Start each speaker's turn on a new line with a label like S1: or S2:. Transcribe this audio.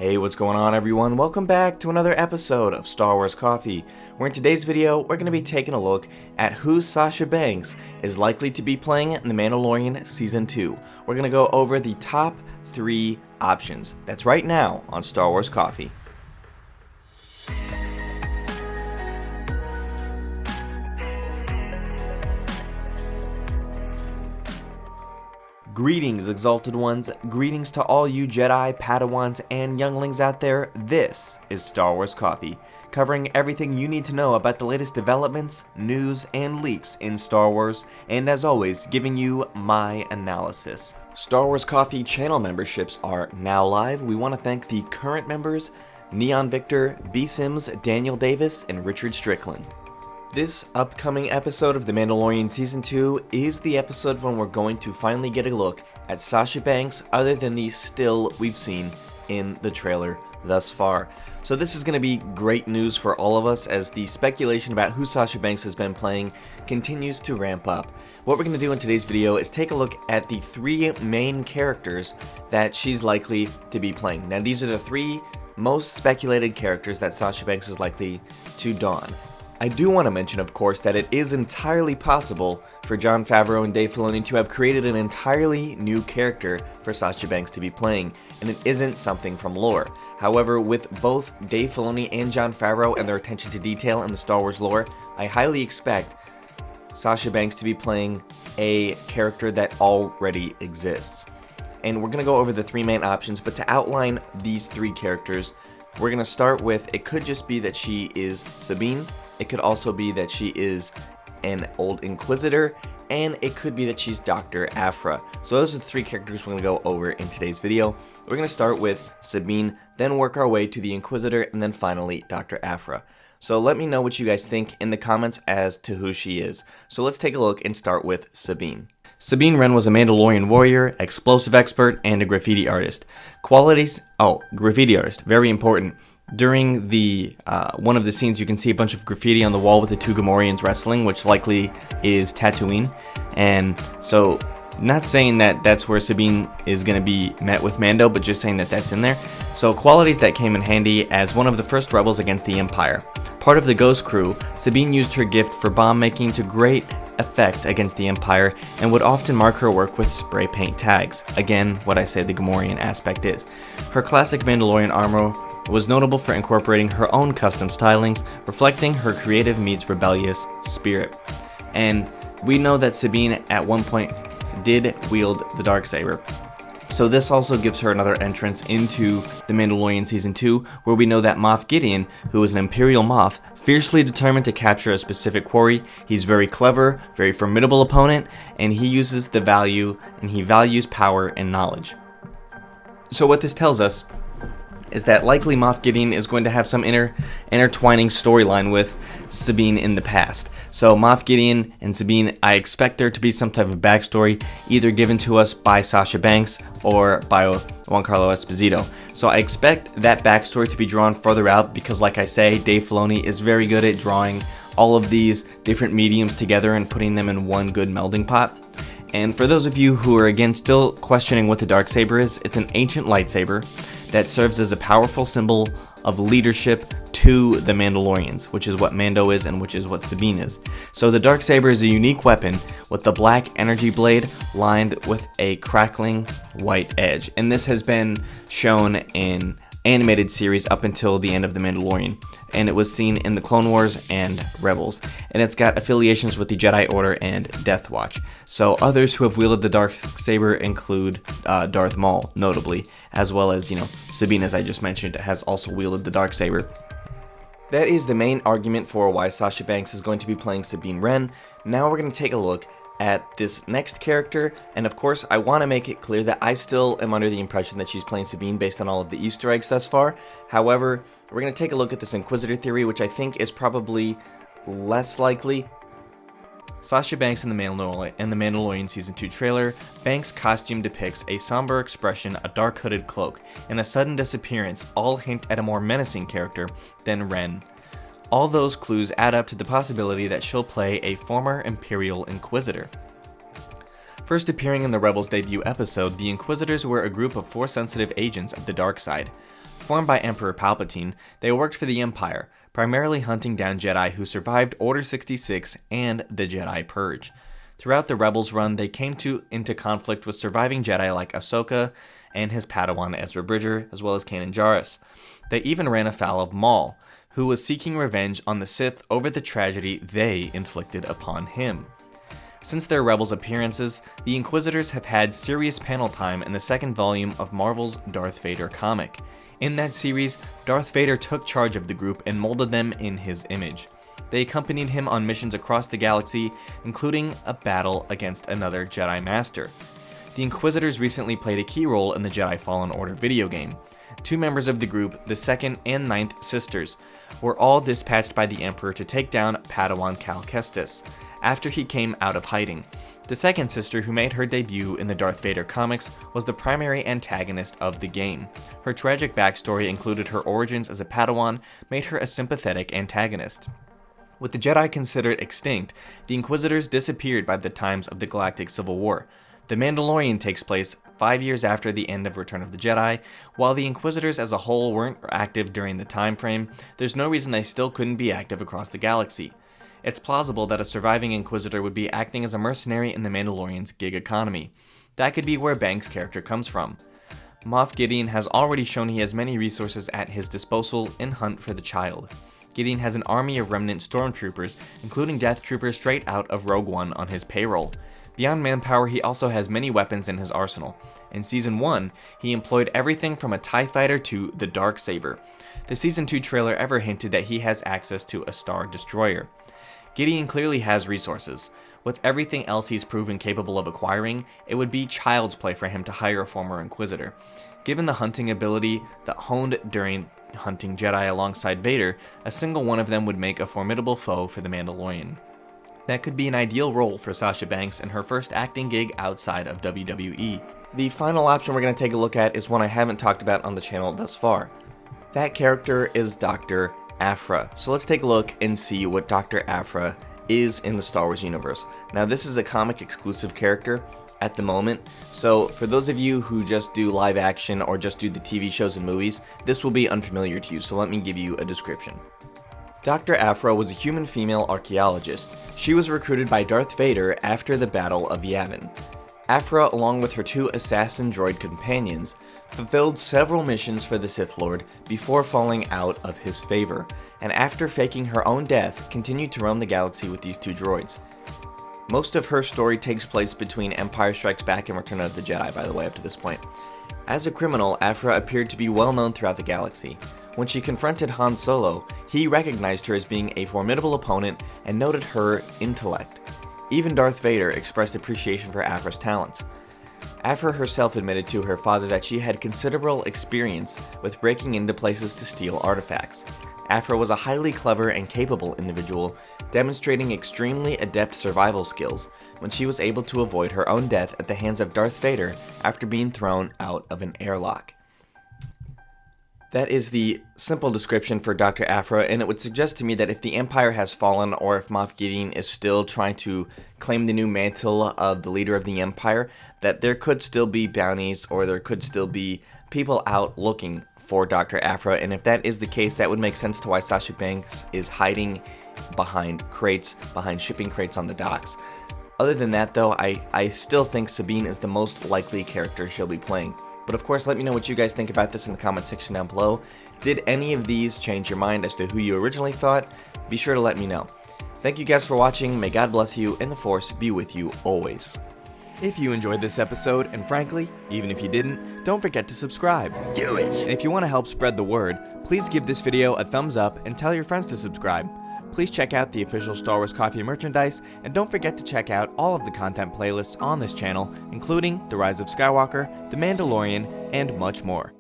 S1: Hey, what's going on everyone? Welcome back to another episode of Star Wars Coffee, where in today's video, we're going to be taking a look at who Sasha Banks is likely to be playing in The Mandalorian Season 2. We're going to go over the top 3 options. That's right now on Star Wars Coffee. Greetings, Exalted Ones. Greetings to all you Jedi, Padawans, and younglings out there. This is Star Wars Coffee, covering everything you need to know about the latest developments, news, and leaks in Star Wars, and as always, giving you my analysis. Star Wars Coffee channel memberships are now live. We want to thank the current members, Neon Victor, BSimms, Daniel Davis, and Richard Strickland. This upcoming episode of The Mandalorian Season 2 is the episode when we're going to finally get a look at Sasha Banks other than the still we've seen in the trailer thus far. So this is going to be great news for all of us as the speculation about who Sasha Banks has been playing continues to ramp up. What we're going to do in today's video is take a look at the 3 main characters that she's likely to be playing. Now these are the 3 most speculated characters that Sasha Banks is likely to don. I do want to mention, of course, that it is entirely possible for Jon Favreau and Dave Filoni to have created an entirely new character for Sasha Banks to be playing, and it isn't something from lore. However, with both Dave Filoni and Jon Favreau and their attention to detail in the Star Wars lore, I highly expect Sasha Banks to be playing a character that already exists. And we're going to go over the 3 main options, but to outline these 3 characters, we're going to start with, it could just be that she is Sabine, it could also be that she is an old inquisitor, and it could be that she's Dr. Aphra. So those are the 3 characters we're going to go over in today's video. We're going to start with Sabine, then work our way to the inquisitor, and then finally Dr. Aphra. So let me know what you guys think in the comments as to who she is. So let's take a look and start with Sabine. Sabine Wren was a Mandalorian warrior, explosive expert, and a graffiti artist. Graffiti artist, very important. During the one of the scenes, you can see a bunch of graffiti on the wall with the 2 Gamorreans wrestling, which likely is Tatooine. And so, not saying that that's where Sabine is going to be met with Mando, but just saying that that's in there. So qualities that came in handy as one of the first rebels against the Empire. Part of the Ghost Crew, Sabine used her gift for bomb making to great effect against the Empire and would often mark her work with spray paint tags. Again, what I say the Gamorrean aspect is. Her classic Mandalorian armor was notable for incorporating her own custom stylings, reflecting her creative meets rebellious spirit. And we know that Sabine at one point did wield the Darksaber. So this also gives her another entrance into The Mandalorian Season 2, where we know that Moff Gideon, who is an Imperial Moff, fiercely determined to capture a specific quarry. He's very clever, very formidable opponent, and he values power and knowledge. So what this tells us is that likely Moff Gideon is going to have some intertwining storyline with Sabine in the past. So Moff Gideon and Sabine, I expect there to be some type of backstory, either given to us by Sasha Banks or by Giancarlo Esposito. So I expect that backstory to be drawn further out because, like I say, Dave Filoni is very good at drawing all of these different mediums together and putting them in one good melding pot. And for those of you who are again still questioning what the Darksaber is, it's an ancient lightsaber that serves as a powerful symbol of leadership to the Mandalorians, which is what Mando is and which is what Sabine is. So the Darksaber is a unique weapon with the black energy blade lined with a crackling white edge. And this has been shown in animated series up until the end of The Mandalorian, and it was seen in the Clone Wars and Rebels, and it's got affiliations with the Jedi Order and Death Watch. So others who have wielded the Darksaber include Darth Maul, notably, as well as, Sabine, as I just mentioned, has also wielded the Darksaber. That is the main argument for why Sasha Banks is going to be playing Sabine Wren. Now we're going to take a look at this next character, and of course I want to make it clear that I still am under the impression that she's playing Sabine based on all of the Easter eggs thus far. However, we're going to take a look at this Inquisitor theory, which I think is probably less likely. Sasha Banks in the Mandalorian Season 2 trailer, Banks' costume depicts a somber expression, a dark hooded cloak, and a sudden disappearance, all hint at a more menacing character than Wren. All those clues add up to the possibility that she'll play a former Imperial Inquisitor. First appearing in the Rebels debut episode, the Inquisitors were a group of Force-sensitive agents of the dark side. Formed by Emperor Palpatine, they worked for the Empire, primarily hunting down Jedi who survived Order 66 and the Jedi Purge. Throughout the Rebels run, they came into conflict with surviving Jedi like Ahsoka and his Padawan Ezra Bridger, as well as Kanan Jarrus. They even ran afoul of Maul, who was seeking revenge on the Sith over the tragedy they inflicted upon him. Since their Rebels appearances, the Inquisitors have had serious panel time in the second volume of Marvel's Darth Vader comic. In that series, Darth Vader took charge of the group and molded them in his image. They accompanied him on missions across the galaxy, including a battle against another Jedi Master. The Inquisitors recently played a key role in the Jedi Fallen Order video game. Two members of the group, the 2nd and 9th Sisters, were all dispatched by the Emperor to take down Padawan Cal Kestis after he came out of hiding. The 2nd sister, who made her debut in the Darth Vader comics, was the primary antagonist of the game. Her tragic backstory included her origins as a Padawan, made her a sympathetic antagonist. With the Jedi considered extinct, the Inquisitors disappeared by the times of the Galactic Civil War. The Mandalorian takes place 5 years after the end of Return of the Jedi. While the Inquisitors as a whole weren't active during the time frame, there's no reason they still couldn't be active across the galaxy. It's plausible that a surviving Inquisitor would be acting as a mercenary in the Mandalorian's gig economy. That could be where Banks' character comes from. Moff Gideon has already shown he has many resources at his disposal in Hunt for the Child. Gideon has an army of remnant stormtroopers, including Death Troopers straight out of Rogue One on his payroll. Beyond manpower, he also has many weapons in his arsenal. In Season 1, he employed everything from a TIE fighter to the Darksaber. The Season 2 trailer ever hinted that he has access to a Star Destroyer. Gideon clearly has resources. With everything else he's proven capable of acquiring, it would be child's play for him to hire a former Inquisitor. Given the hunting ability that honed during hunting Jedi alongside Vader, a single one of them would make a formidable foe for the Mandalorian. That could be an ideal role for Sasha Banks in her first acting gig outside of WWE. The final option we're going to take a look at is one I haven't talked about on the channel thus far. That character is Dr. Aphra. So let's take a look and see what Dr. Aphra is in the Star Wars universe. Now, this is a comic exclusive character at the moment, so for those of you who just do live action or just do the TV shows and movies, this will be unfamiliar to you, so let me give you a description. Dr. Aphra was a human female archaeologist. She was recruited by Darth Vader after the Battle of Yavin. Aphra, along with her 2 assassin droid companions, fulfilled several missions for the Sith Lord before falling out of his favor, and after faking her own death, continued to roam the galaxy with these 2 droids. Most of her story takes place between Empire Strikes Back and Return of the Jedi, by the way, up to this point. As a criminal, Aphra appeared to be well known throughout the galaxy. When she confronted Han Solo, he recognized her as being a formidable opponent and noted her intellect. Even Darth Vader expressed appreciation for Aphra's talents. Aphra herself admitted to her father that she had considerable experience with breaking into places to steal artifacts. Aphra was a highly clever and capable individual, demonstrating extremely adept survival skills when she was able to avoid her own death at the hands of Darth Vader after being thrown out of an airlock. That is the simple description for Dr. Aphra, and it would suggest to me that if the Empire has fallen, or if Moff Gideon is still trying to claim the new mantle of the leader of the Empire, that there could still be bounties, or there could still be people out looking for Dr. Aphra, and if that is the case, that would make sense to why Sasha Banks is hiding behind crates, behind shipping crates on the docks. Other than that, though, I still think Sabine is the most likely character she'll be playing. But of course, let me know what you guys think about this in the comment section down below. Did any of these change your mind as to who you originally thought? Be sure to let me know. Thank you guys for watching, may God bless you, and the Force be with you always. If you enjoyed this episode, and frankly, even if you didn't, don't forget to subscribe.
S2: Do it!
S1: And if you want to help spread the word, please give this video a thumbs up and tell your friends to subscribe. Please check out the official Star Wars Coffee merchandise, and don't forget to check out all of the content playlists on this channel, including The Rise of Skywalker, The Mandalorian, and much more.